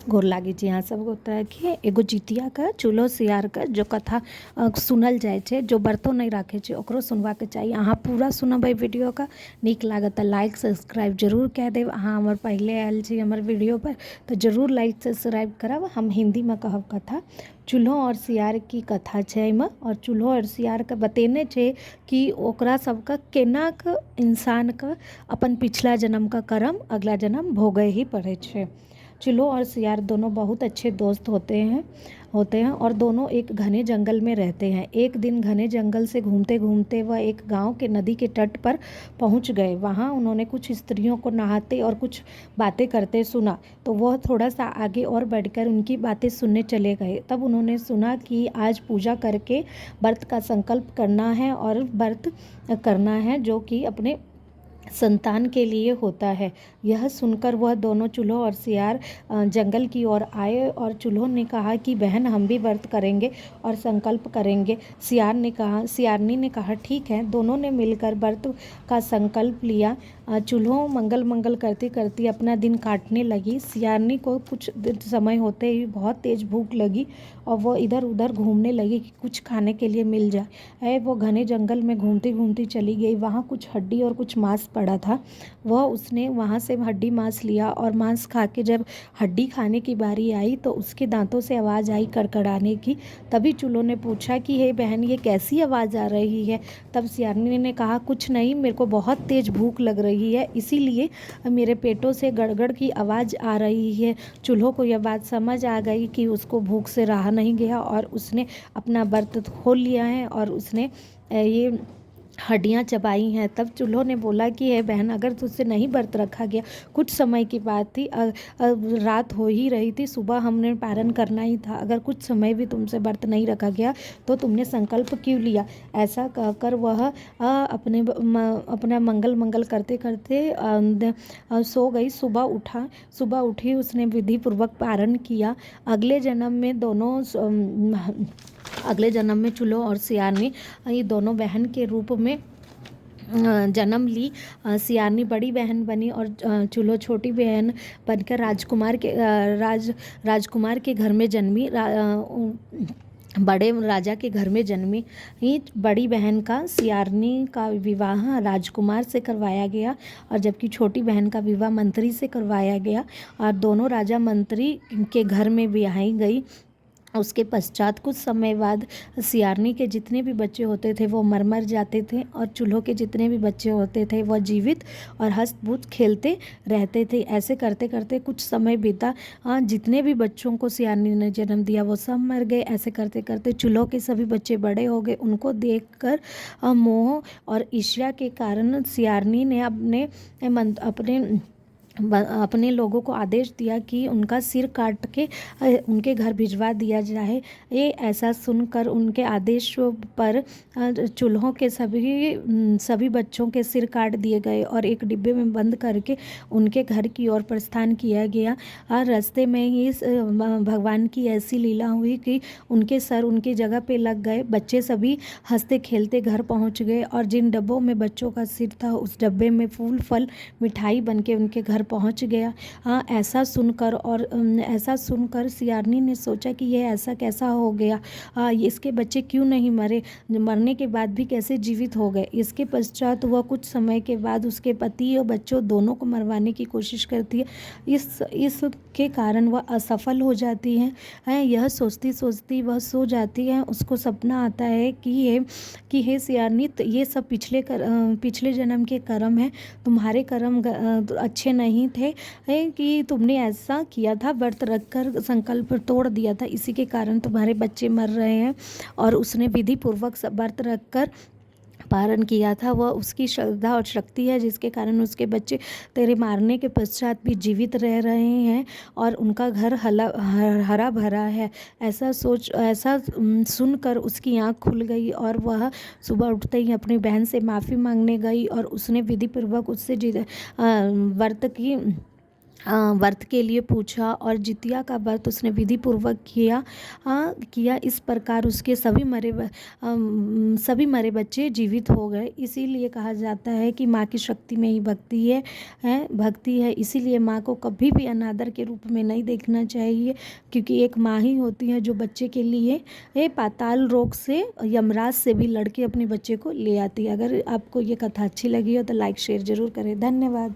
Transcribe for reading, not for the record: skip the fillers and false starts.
गोर लागी जी हाँ सब तरह के एगो जितिया का चूल्हो सियार का जो कथा सुनल जाए छे, जो बर्तो नहीं राखे छे ओकरो सुनवा के चाहिए। अहाँ पूरा सुनबे वीडियो का, नीक लागत लाइक सब्सक्राइब जरूर कह देव। अहाँ हमर पहले आयल छी हमर वीडियो पर तो जरूर लाइक सब्सक्राइब करब। हम हिंदी में कहब कथा। चूल्हो और सियार की कथा छे एहिमे, और चूल्हो और सियार के बतेने छे कि ओकरा सबके केना के इंसान के अपन पिछला जन्म का कर्म अगला जन्म भोगे ही पड़े छे। चूल्हो और सियार दोनों बहुत अच्छे दोस्त होते हैं और दोनों एक घने जंगल में रहते हैं। एक दिन घने जंगल से घूमते घूमते वह एक गांव के नदी के तट पर पहुंच गए। वहां उन्होंने कुछ स्त्रियों को नहाते और कुछ बातें करते सुना, तो वह थोड़ा सा आगे और बढ़कर उनकी बातें सुनने चले गए। तब उन्होंने सुना कि आज पूजा करके व्रत का संकल्प करना है, और व्रत करना है जो कि अपने संतान के लिए होता है। यह सुनकर वह दोनों चूल्हो और सियार जंगल की ओर आए, और चूल्हो ने कहा कि बहन हम भी व्रत करेंगे और संकल्प करेंगे। सियारनी ने कहा ठीक है। दोनों ने मिलकर व्रत का संकल्प लिया। चूल्हो मंगल मंगल करती करती अपना दिन काटने लगी। सियारनी को कुछ समय होते ही बहुत तेज भूख लगी और वो इधर उधर घूमने लगी कि कुछ खाने के लिए मिल जाए। वो घने जंगल में घूमती घूमती चली गई। वहाँ कुछ हड्डी और कुछ मांस पड़ा था। उसने वहाँ से हड्डी मांस लिया, और मांस खा के जब हड्डी खाने की बारी आई तो उसके दांतों से आवाज़ आई कड़कड़ाने की। तभी चूल्हो ने पूछा कि हे बहन ये कैसी आवाज़ आ रही है। तब सियारनी ने कहा कुछ नहीं, मेरे को बहुत तेज़ भूख लग रही है, इसीलिए मेरे पेटों से गड़गड़ की आवाज़ आ रही है। चूल्हो को यह बात समझ आ गई कि उसको भूख से रहा नहीं गया, और उसने अपना व्रत खोल लिया है और उसने ये हड्डियाँ चबाई हैं। तब चूल्हो ने बोला कि हे बहन अगर तुझसे नहीं व्रत रखा गया, कुछ समय की बात थी, रात हो ही रही थी, सुबह हमने पारण करना ही था, अगर कुछ समय भी तुमसे व्रत नहीं रखा गया तो तुमने संकल्प क्यों लिया। ऐसा कहकर वह अपना मंगल करते करते सो गई। सुबह उठी उसने विधि पूर्वक पारण किया। अगले जन्म में चूल्हो और सियारनी ये दोनों बहन के रूप में जन्म ली। सियारनी बड़ी बहन बनी और चूल्हो छोटी बहन बनकर राजकुमार के घर में जन्मी। बड़े राजा के घर में जन्मी। ही बड़ी बहन का सियारनी का विवाह राजकुमार से करवाया गया, और जबकि छोटी बहन का विवाह मंत्री से करवाया गया, और दोनों राजा मंत्री के घर में ब्याही गई। उसके पश्चात कुछ समय बाद सियारनी के जितने भी बच्चे होते थे वो मर जाते थे, और चूल्हो के जितने भी बच्चे होते थे वह जीवित और हंसबूझ खेलते रहते थे। ऐसे करते करते कुछ समय बीता। जितने भी बच्चों को सियारनी ने जन्म दिया वो सब मर गए। ऐसे करते करते चूल्हो के सभी बच्चे बड़े हो गए। उनको देखकर मोह और ईर्ष्या के कारण सियारनी ने अपने लोगों को आदेश दिया कि उनका सिर काट के उनके घर भिजवा दिया जाए। ये ऐसा सुनकर उनके आदेश पर चूल्हों के सभी बच्चों के सिर काट दिए गए और एक डिब्बे में बंद करके उनके घर की ओर प्रस्थान किया गया। और रास्ते में ही भगवान की ऐसी लीला हुई कि उनके सर उनकी जगह पे लग गए। बच्चे सभी हंसते खेलते घर पहुंच गए, और जिन डब्बों में बच्चों का सिर था उस डब्बे में फूल फल मिठाई बन के उनके घर पहुंच गया। ऐसा सुनकर सियारनी ने सोचा कि यह ऐसा कैसा हो गया, इसके बच्चे क्यों नहीं मरे, मरने के बाद भी कैसे जीवित हो गए। इसके पश्चात वह कुछ समय के बाद उसके पति और बच्चों दोनों को मरवाने की कोशिश करती है। इसके कारण वह असफल हो जाती है। यह सोचती सोचती वह सो जाती है। उसको सपना आता है कि हे सियारनी, ये सब पिछले जन्म के कर्म है, तुम्हारे कर्म अच्छे नहीं थे कि तुमने ऐसा किया था, व्रत रखकर संकल्प तोड़ दिया था, इसी के कारण तुम्हारे बच्चे मर रहे हैं। और उसने विधि पूर्वक व्रत रखकर पारण किया था। वह उसकी श्रद्धा और शक्ति है जिसके कारण उसके बच्चे तेरे मारने के पश्चात भी जीवित रह रहे हैं और उनका घर हरा भरा है। ऐसा सुनकर उसकी आँख खुल गई, और वह सुबह उठते ही अपनी बहन से माफ़ी मांगने गई, और उसने विधि पूर्वक उससे व्रत की व्रत के लिए पूछा और जितिया का व्रत उसने विधि पूर्वक किया। इस प्रकार उसके सभी मरे बच्चे जीवित हो गए। इसीलिए कहा जाता है कि माँ की शक्ति में ही भक्ति है। इसीलिए माँ को कभी भी अनादर के रूप में नहीं देखना चाहिए, क्योंकि एक माँ ही होती है जो बच्चे के लिए पाताल लोक से, यमराज से भी लड़के अपने बच्चे को ले आती है। अगर आपको ये कथा अच्छी लगी हो तो लाइक शेयर ज़रूर करें। धन्यवाद।